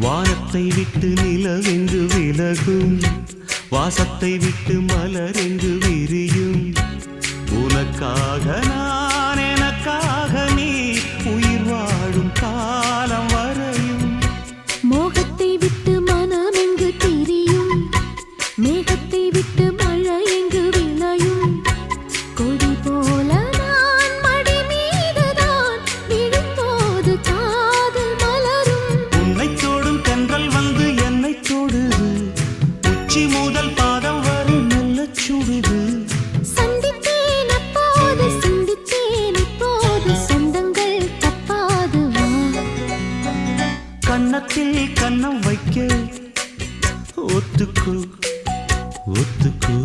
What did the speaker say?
வானத்தை விட்டு நிலவென்று விலகும், வாசத்தை விட்டு மலரென்று விரியும். உனக்காக நான், எனக்காக நீ, உயிர் வாழும் காலம் வரையும். மோகத்தை விட்டு மனம் எங்கு திரியும், மேகத்தை விட்டு மழை எங்கு விளையும். கொடி போல நான் மடி மீதுதான் விழும்போது காதல் மலரும். உன்னை தோடும் தென்றல் வந்து என்னை தொடுது, உச்சி முதல் பாதம் வரை நல்ல சுடுது. சந்தித்தேன் அப்போது, சிந்தித்தேன் இப்போது, சொந்தங்கள் தப்பாது வா. கன்னத்தில் கன்னம் வைக்க ஒத்துக்கோ ஒத்துக்கோ.